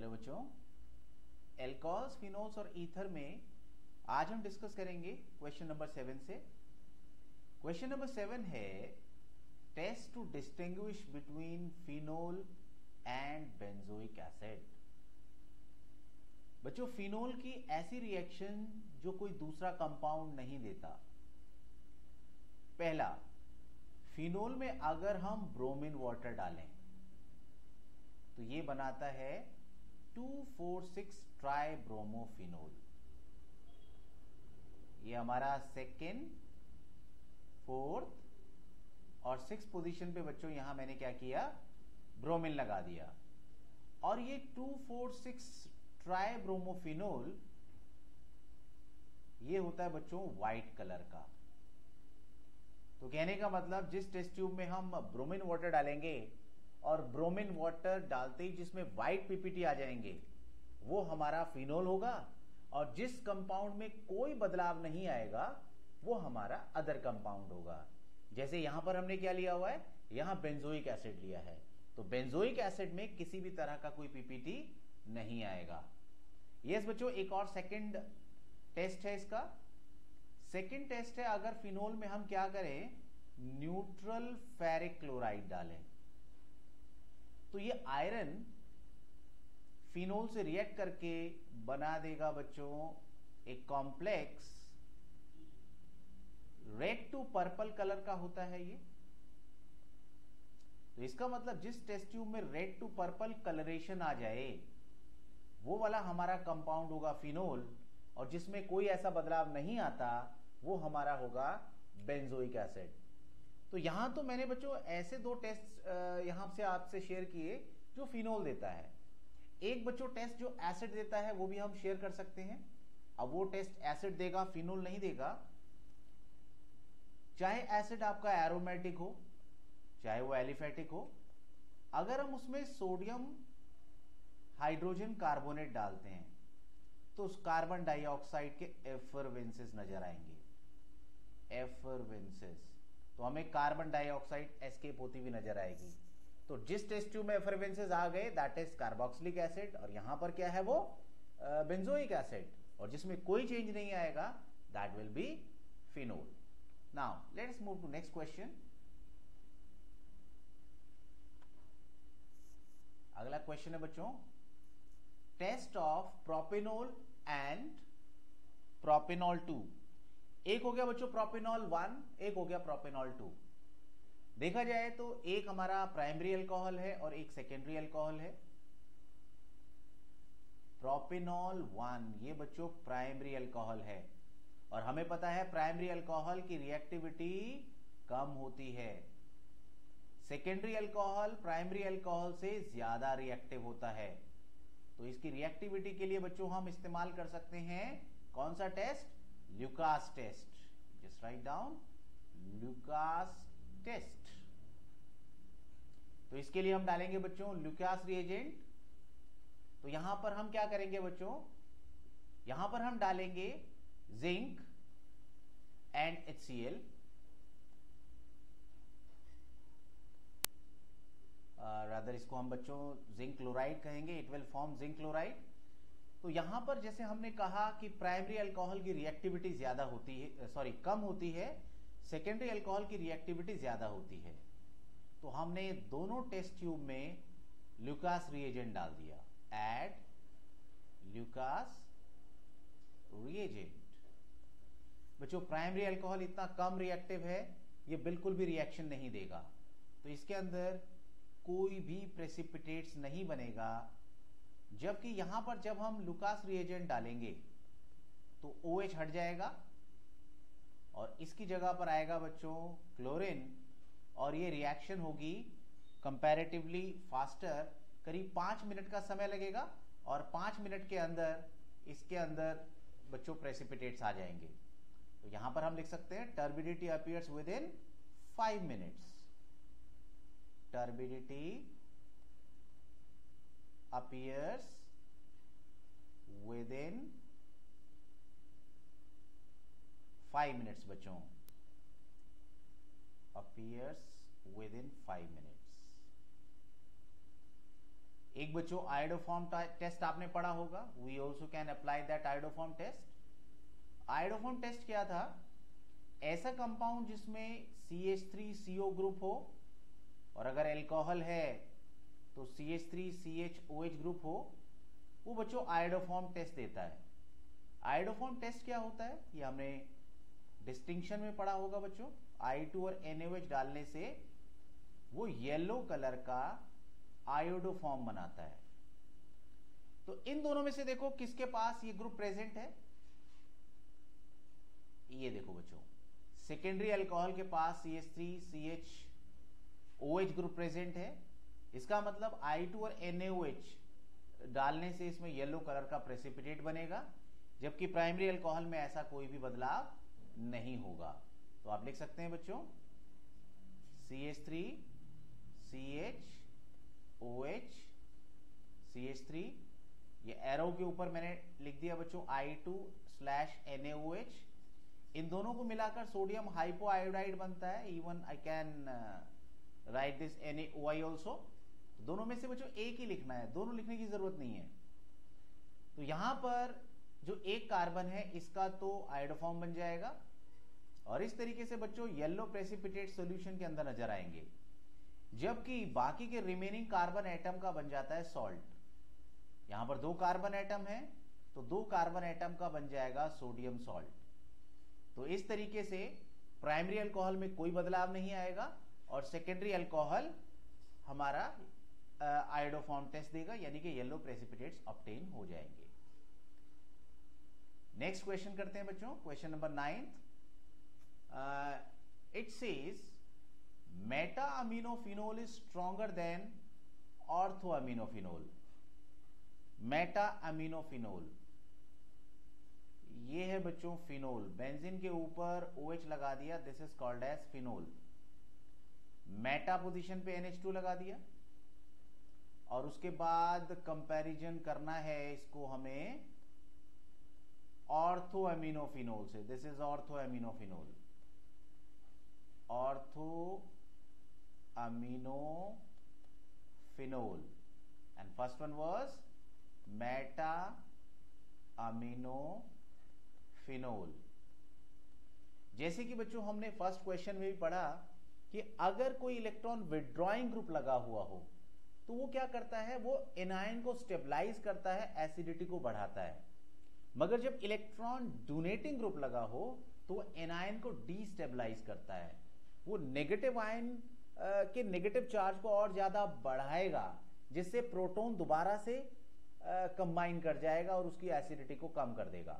Hello बच्चों, alcohols, phenols और ether में आज हम डिस्कस करेंगे क्वेश्चन नंबर 7 से। क्वेश्चन नंबर 7 है test to distinguish between phenol and benzoic acid. बच्चों, फिनोल की ऐसी रिएक्शन जो कोई दूसरा कंपाउंड नहीं देता। पहला, फिनोल में अगर हम ब्रोमीन वाटर डालें तो ये बनाता है 2,4,6 ट्राई ब्रोमोफिनोल। ये हमारा सेकेंड, फोर्थ और सिक्स पोजीशन पे बच्चों यहां मैंने क्या किया, ब्रोमीन लगा दिया। और ये 2,4,6 ट्राई ब्रोमोफिनोल ये होता है बच्चों व्हाइट कलर का। तो कहने का मतलब जिस टेस्ट ट्यूब में हम ब्रोमीन वाटर डालेंगे और ब्रोमीन वाटर डालते ही जिसमें व्हाइट पीपीटी आ जाएंगे वो हमारा फिनोल होगा, और जिस कंपाउंड में कोई बदलाव नहीं आएगा वो हमारा अदर कंपाउंड होगा। जैसे यहां पर हमने क्या लिया हुआ है, यहां बेंजोइक एसिड लिया है, तो बेंजोइक एसिड में किसी भी तरह का कोई पीपीटी नहीं आएगा। यस बच्चों, एक और सेकंड टेस्ट है इसका। सेकंड टेस्ट है अगर फिनोल में हम क्या करें, न्यूट्रल फेरिक क्लोराइड डालें तो ये आयरन फिनोल से रिएक्ट करके बना देगा बच्चों एक complex red to purple colour का होता है ये। तो इसका मतलब जिस टेस्ट ट्यूब में रेड टू पर्पल कलरेशन आ जाए वो वाला हमारा कंपाउंड होगा फिनोल, और जिसमें कोई ऐसा बदलाव नहीं आता वो हमारा होगा बेंजोइक एसिड। तो यहां तो मैंने बच्चों ऐसे दो टेस्ट यहां से आपसे शेयर किए जो फिनोल देता है। एक बच्चों टेस्ट जो एसिड देता है वो भी हम शेयर कर सकते हैं। अब वो टेस्ट एसिड देगा, फिनोल नहीं देगा। चाहे एसिड आपका एरोमेटिक हो चाहे वो एलिफेटिक हो, अगर हम उसमें सोडियम हाइड्रोजन कार्बोनेट डालते हैं तो उस कार्बन डाइऑक्साइड के एफरवेंसेस नजर आएंगे। एफरवेंसेस, तो हमें कार्बन डाइऑक्साइड एस्केप होती हुई नजर आएगी। तो जिस टेस्ट ट्यूब में एफरवेंसेस आ गए दैट इज कार्बोक्सिलिक एसिड, और यहां पर क्या है वो बेंजोइक एसिड, और जिसमें कोई चेंज नहीं आएगा that will be phenol. Now let's move to next question. अगला क्वेश्चन है बच्चों test of propanol and propanol 2। एक हो गया बच्चों प्रोपेनॉल 1, एक हो गया प्रोपेनॉल 2। देखा जाए तो एक हमारा प्राइमरी अल्कोहल है और एक सेकेंडरी अल्कोहल है। प्रोपेनॉल 1 ये बच्चों प्राइमरी अल्कोहल है, और हमें पता है प्राइमरी अल्कोहल की रिएक्टिविटी कम होती है। सेकेंडरी अल्कोहल प्राइमरी अल्कोहल से ज्यादा रिएक्टिव होता है। तो इसकी रिएक्टिविटी के लिए बच्चों हम इस्तेमाल कर सकते हैं कौन सा test, Lucas test. Just write down Lucas test. तो इसके लिए हम डालेंगे बच्चों ल्यूकास रिएजेंट। तो यहां पर हम क्या करेंगे बच्चों, यहां पर हम डालेंगे जिंक एंड HCl, रादर इसको हम बच्चों जिंक क्लोराइड कहेंगे, it will form zinc chloride. तो यहां पर जैसे हमने कहा कि प्राइमरी अल्कोहल की रिएक्टिविटी ज्यादा होती है, सॉरी कम होती है, सेकेंडरी अल्कोहल की रिएक्टिविटी ज्यादा होती है। तो हमने दोनों टेस्ट ट्यूब में ल्यूकास रिएजेंट डाल दिया, ऐड ल्यूकास रिएजेंट। बच्चों प्राइमरी अल्कोहल इतना कम रिएक्टिव है ये बिल्कुल भी रिएक्शन नहीं देगा, तो इसके अंदर कोई भी प्रेसिपिटेट्स नहीं बनेगा। जबकि यहां पर जब हम ल्यूकास रिएजेंट डालेंगे तो OH हट जाएगा और इसकी जगह पर आएगा बच्चों क्लोरीन, और ये रिएक्शन होगी कंपैरेटिवली फास्टर। करीब 5 मिनट का समय लगेगा और 5 मिनट के अंदर इसके अंदर बच्चों प्रेसिपिटेट्स आ जाएंगे। तो यहां पर हम लिख सकते हैं turbidity appears with in 5 minutes. Turbidity appears within 5 minutes बच्चों, appears within 5 minutes। एक बच्चों आयोडोफॉर्म टेस्ट आपने पढ़ा होगा, we also can apply that iodoform test. Iodoform test क्या था? ऐसा कंपाउंड जिसमें CH3CO ग्रुप हो, और अगर अल्कोहल है तो CH3CHOH ग्रुप हो, वो बच्चों आयोडोफॉर्म टेस्ट देता है। आयोडोफॉर्म टेस्ट क्या होता है ये हमने डिस्टिंक्शन में पढ़ा होगा बच्चों। I2 और NaOH डालने से वो येलो कलर का आयोडोफॉर्म बनाता है। तो इन दोनों में से देखो किसके पास ये ग्रुप प्रेजेंट है। ये देखो बच्चों, सेकेंडरी अल्कोहल के पास CH3CHOH ग्रुप प्रेजेंट है। इसका मतलब I2 और NaOH डालने से इसमें येलो कलर का प्रेसिपिटेट बनेगा, जबकि प्राइमरी अल्कोहल में ऐसा कोई भी बदलाव नहीं होगा। तो आप लिख सकते हैं बच्चों CH3CHOH CH3, ये एरो के ऊपर मैंने लिख दिया बच्चों I2/NaOH। इन दोनों को मिलाकर सोडियम हाइपोआयोडाइड बनता है। Even I can write this NaOI also. दोनों में से बच्चों एक ही लिखना है, दोनों लिखने की जरूरत नहीं है। तो यहां पर जो एक कार्बन है इसका तो आयोडोफॉर्म बन जाएगा, और इस तरीके से बच्चों येलो प्रेसिपिटेट सॉल्यूशन के अंदर नजर आएंगे, जबकि बाकी के रिमेनिंग कार्बन एटम का बन जाता है सॉल्ट। यहां पर 2 कार्बन एटम है तो 2 कार्बन एटम का बन जाएगा सोडियम सॉल्ट। तो इस तरीके से प्राइमरी अल्कोहल में कोई बदलाव नहीं आएगा, और सेकेंडरी अल्कोहल हमारा आयोडोफॉर्म टेस्ट देगा, यानी कि येलो प्रेसिपिटेट्स ऑब्टेन हो जाएंगे। नेक्स्ट क्वेश्चन करते हैं बच्चों, question number 9। It says meta aminophenol is stronger than ortho aminophenol. Meta aminophenol ये है बच्चों फिनोल। बेंजीन के ऊपर OH लगा दिया, this is called as phenol. Meta position पे NH2 लगा दिया, और उसके बाद कंपैरिजन करना है इसको हमें ऑर्थो अमीनोफिनोल से। This is ortho aminophenol, ortho aminophenol, and first one was meta aminophenol. जैसे कि बच्चों हमने फर्स्ट क्वेश्चन में भी पढ़ा कि अगर कोई इलेक्ट्रॉन विड्रॉइंग ग्रुप लगा हुआ हो तो वो क्या करता है, वो एनायन को स्टेबलाइज करता है, एसिडिटी को बढ़ाता है। मगर जब इलेक्ट्रॉन डोनेटिंग ग्रुप लगा हो तो वो एनायन को डीस्टेबलाइज करता है, वो नेगेटिव आयन के नेगेटिव चार्ज को और ज्यादा बढ़ाएगा, जिससे प्रोटॉन दोबारा से कंबाइन कर जाएगा और उसकी एसिडिटी को कम कर देगा।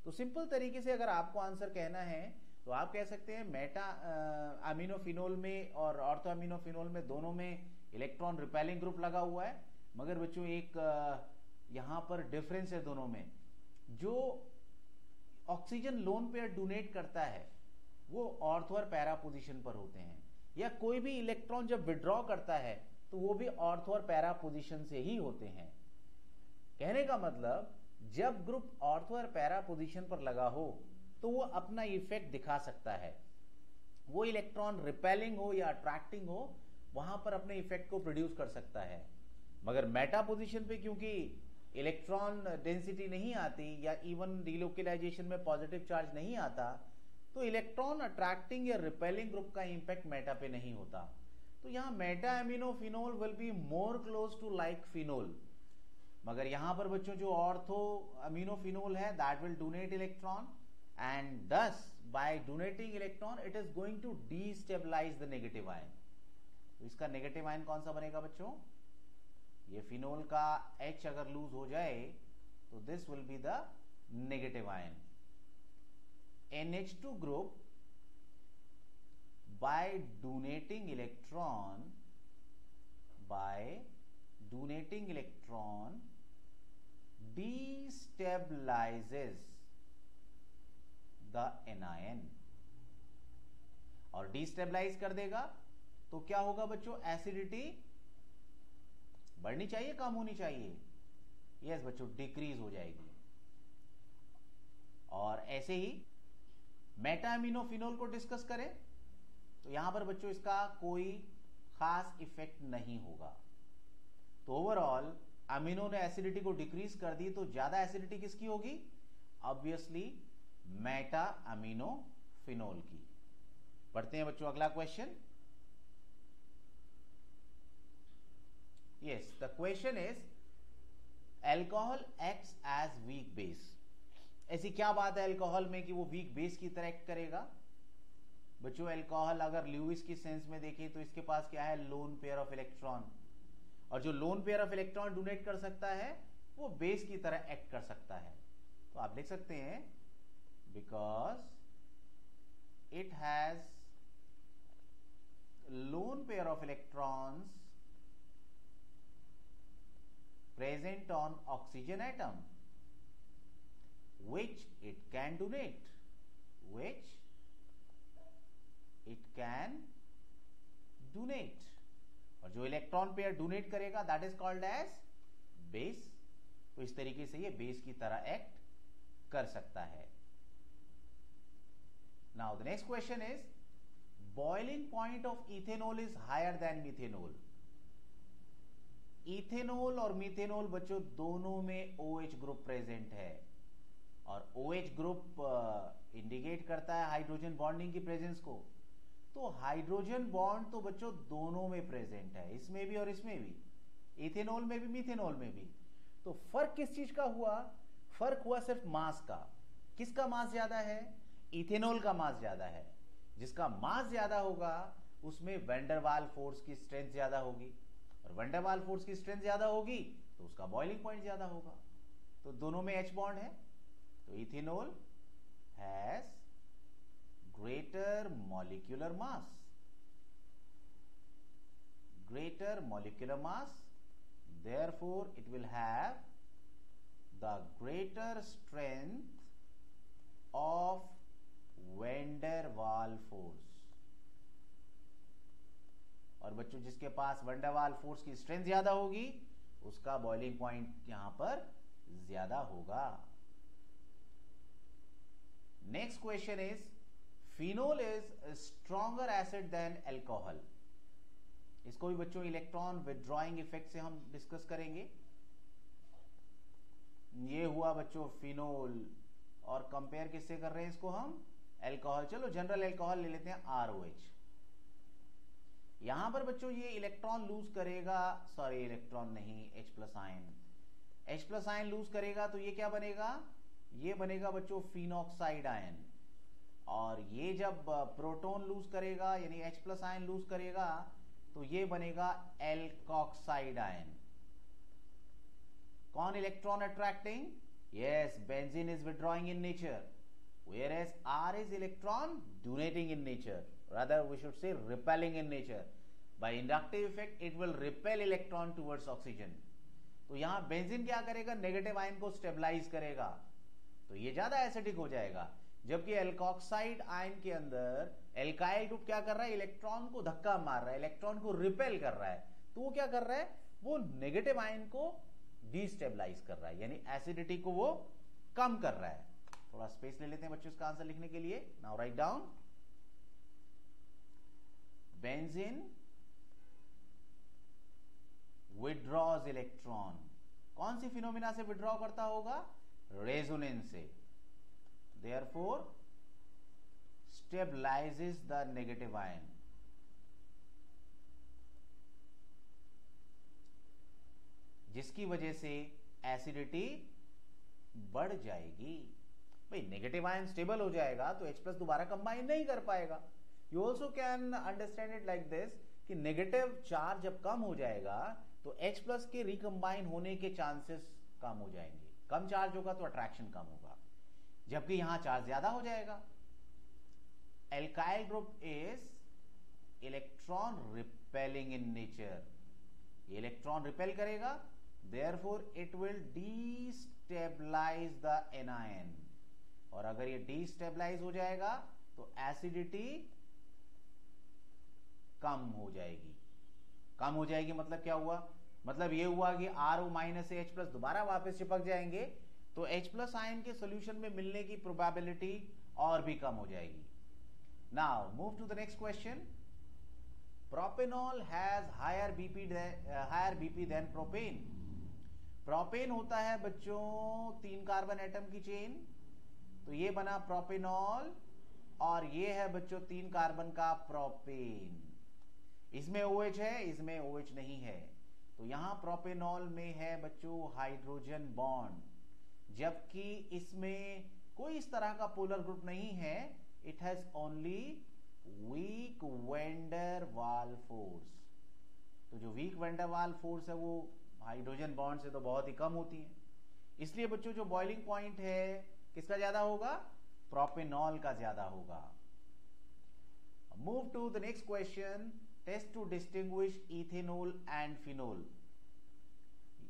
तो सिंपल तरीके से अगर आपको आंसर कहना है तो आप कह सकते हैं मेटा अमीनोफिनोल में और ऑर्थो अमीनोफिनोल में दोनों में इलेक्ट्रॉन रिपेलिंग ग्रुप लगा हुआ है। मगर बच्चों एक यहां पर डिफरेंस है दोनों में, जो ऑक्सीजन लोन पेयर डोनेट करता है वो ऑर्थो और पैरा पोजीशन पर होते हैं, या कोई भी इलेक्ट्रॉन जब विड्रॉ करता है तो वो भी ऑर्थो और पैरा पोजीशन से ही होते हैं। कहने का मतलब जब ग्रुप ऑर्थो और पैरा पोजीशन पर लगा हो तो वो अपना इफेक्ट दिखा सकता है, वो इलेक्ट्रॉन रिपेलिंग हो या अट्रैक्टिंग हो, वहां पर अपने इफेक्ट को प्रोड्यूस कर सकता है। मगर मेटा पोजीशन पे क्योंकि इलेक्ट्रॉन डेंसिटी नहीं आती या इवन डिलोकेलाइजेशन में पॉजिटिव चार्ज नहीं आता, तो इलेक्ट्रॉन अट्रैक्टिंग या रिपेलिंग ग्रुप का इंपैक्ट मेटा पे नहीं होता। तो यहां meta aminophenol will be more close to like phenol. मगर यहां पर बच्चों जो ऑर्थो अमीनोफिनोल है that will donate electron, and thus by donating electron it is going to destabilize the negative ion. तो इसका नेगेटिव आयन कौन सा बनेगा बच्चों? ये फिनोल का H अगर लूज हो जाए तो this will be the negative ion. NH2 group by donating electron destabilizes the anion, और डिस्टेबलाइज कर देगा तो क्या होगा बच्चों? एसिडिटी बढ़नी चाहिए, कम होनी चाहिए? यस बच्चों, डिक्रीज हो जाएगी। और ऐसे ही मेटा अमीनोफिनोल को डिस्कस करें तो यहां पर बच्चों इसका कोई खास इफेक्ट नहीं होगा। तो ओवरऑल अमीनो ने एसिडिटी को डिक्रीज कर दी, तो ज्यादा एसिडिटी किसकी होगी? ऑब्वियसली मेटा अमीनो फिनोल की। पढ़ते हैं बच्चों अगला question. Yes, the question is alcohol acts as weak base. ऐसी क्या बात है अल्कोहल में कि वो वीक बेस की तरह एक्ट करेगा? बच्चों अल्कोहल अगर ल्यूइस की सेंस में देखें तो इसके पास क्या है? लोन पेयर ऑफ इलेक्ट्रॉन, और जो lone pair of electron donate कर सकता है वो बेस की तरह एक्ट कर सकता है। तो आप लिख सकते हैं because it has lone pair of electrons present on oxygen atom which it can donate, और जो इलेक्ट्रॉन पेयर डोनेट करेगा that is called as base. तो इस तरीके से ये बेस की तरह एक्ट कर सकता है। Now the next question is boiling point of ethanol is higher than methanol. Ethanol और मिथेनॉल बच्चों दोनों में OH ग्रुप प्रेजेंट है, और OH ग्रुप इंडिकेट करता है हाइड्रोजन बॉन्डिंग की प्रेजेंस को। तो हाइड्रोजन बॉन्ड तो बच्चों दोनों में प्रेजेंट है, इसमें भी और इसमें भी, इथेनॉल में भी मिथेनॉल में भी। तो फर्क किस चीज का हुआ? फर्क हुआ सिर्फ मास का। किसका मास ज्यादा है? इथेनॉल का मास ज्यादा है। जिसका मास ज्यादा होगा उसमें वैंडरवाल फोर्स की स्ट्रेंथ ज्यादा होगी, और वैंडरवाल फोर्स की स्ट्रेंथ ज्यादा होगी तो उसका बॉइलिंग पॉइंट ज्यादा होगा। तो दोनों में H बॉन्ड है, तो ethanol has greater molecular mass, therefore it will have the greater strength of van der Waal force। और बच्चों जिसके पास वैन डर वाल फोर्स की स्ट्रेंथ ज्यादा होगी उसका बॉइलिंग पॉइंट यहां पर ज्यादा होगा। Next question is phenol is stronger acid than alcohol. इसको भी बच्चों इलेक्ट्रॉन विथड्रॉइंग इफेक्ट से हम डिस्कस करेंगे। ये हुआ बच्चों फिनोल, और कंपेयर किससे कर रहे हैं इसको हम? अल्कोहल। चलो जनरल अल्कोहल ले लेते हैं ROH। यहां पर बच्चों ये इलेक्ट्रॉन लूज करेगा, सॉरी इलेक्ट्रॉन नहीं, H+ आयन लूज करेगा, तो ये क्या बनेगा? ये बनेगा बच्चों फिनॉक्साइड आयन। और ये जब प्रोटॉन लूज करेगा यानी H+ आयन लूज करेगा तो ये बनेगा एल्कोक्साइड आयन। कौन electron attracting? Yes, benzene is withdrawing in nature, whereas R is electron donating in nature, rather we should say repelling in nature. By inductive effect it will repel electron towards oxygen. तो यहां benzene क्या करेगा? Negative ion को stabilise करेगा, तो ये ज्यादा acidic हो जाएगा। जबकि एल्कोक्साइड आयन के अंदर एल्काइल ग्रुप क्या कर रहा है? इलेक्ट्रॉन को धक्का मार रहा है, इलेक्ट्रॉन को रिपेल कर रहा है। तो वो क्या कर रहा है? वो नेगेटिव आयन को डिस्टेबलाइज कर रहा है, यानी एसिडिटी को वो कम कर रहा है। थोड़ा स्पेस ले लेते हैं बच्चों इसका आंसर लिखने के लिए। Now write down, benzene withdraws electron. कौन सी फिनोमिना से विड्रॉ करता होगा? रेजोनेंस से। Therefore stabilises the negative ion. जिसकी वजह से एसिडिटी बढ़ जाएगी। भाई नेगेटिव आयन स्टेबल हो जाएगा तो H+ दोबारा कंबाइन नहीं कर पाएगा। You also can understand it like this कि नेगेटिव चार्ज जब कम हो जाएगा तो H+ के रिकंबाइन होने के चांसेस कम हो जाएंगे। कम चार्ज होगा तो अट्रैक्शन कम होगा, जबकि यहां चार्ज ज्यादा हो जाएगा। Alkyl group is electron repelling in nature. ये इलेक्ट्रॉन रिपेल करेगा, therefore it will destabilise the anion. और अगर ये डीस्टेबलाइज हो जाएगा तो एसिडिटी कम हो जाएगी। कम हो जाएगी मतलब क्या हुआ? मतलब ये हुआ कि RO- से H+ दोबारा वापस चिपक जाएंगे, तो H+ आयन के सॉल्यूशन में मिलने की प्रोबेबिलिटी और भी कम हो जाएगी। Now move to the next question. Propanol has higher BP than propane. Propane होता है बच्चों 3 कार्बन एटम की चेन, तो ये बना प्रोपेनॉल, और ये है बच्चों 3 कार्बन का प्रोपेन। इसमें OH है, इसमें OH नहीं है, तो यहां प्रोपेनॉल में है बच्चों हाइड्रोजन बॉन्ड, जबकि इसमें कोई इस तरह का पोलर ग्रुप नहीं है। It has only weak van der Waals force. तो जो वीक वैंडर वाल फोर्स है वो हाइड्रोजन बॉन्ड से तो बहुत ही कम होती है, इसलिए बच्चों जो बॉइलिंग पॉइंट है किसका ज्यादा होगा? प्रोपेनॉल का ज्यादा होगा। Move to the next question, test to distinguish ethanol and phenol.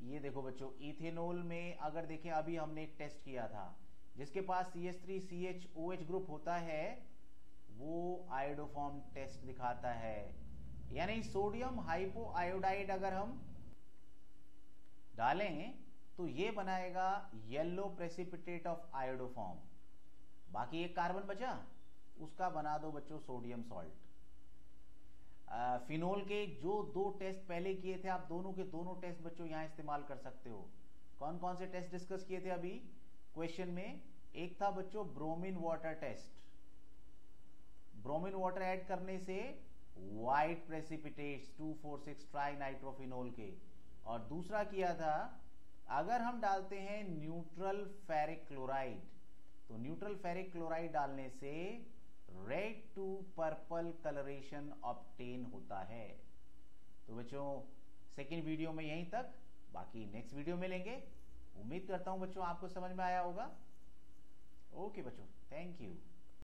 ये देखो बच्चों, इथेनॉल में अगर देखें, अभी हमने एक टेस्ट किया था, जिसके पास CH3CHOH ग्रुप होता है वो आयोडोफॉर्म टेस्ट दिखाता है, यानी सोडियम हाइपोआयोडाइड अगर हम डालें तो ये बनाएगा येलो प्रेसिपिटेट ऑफ आयोडोफॉर्म। बाकी एक कार्बन बचा, उसका बना दो बच्चों सोडियम सॉल्ट। फिनोल के जो 2 टेस्ट पहले किए थे, आप दोनों के दोनों टेस्ट बच्चों यहां इस्तेमाल कर सकते हो। कौन कौन से टेस्ट डिस्कस किए थे अभी क्वेश्चन में? एक था बच्चों bromine water test, bromine water add करने से व्हाइट प्रेसिपिटेट्स 2,4,6 ट्राई नाइट्रोफिनोल के, और दूसरा किया था अगर हम डालते हैं न्यूट्रल फेरिक क्लोराइड, तो न्यूट्रल फेरिक क्लोराइड डालने से red to purple colouration obtain होता है। तो बच्चों सेकेंड वीडियो में यहीं तक, बाकी नेक्स्ट वीडियो में लेंगे। उम्मीद करता हूं बच्चों आपको समझ में आया होगा। ओके बच्चों, थैंक यू।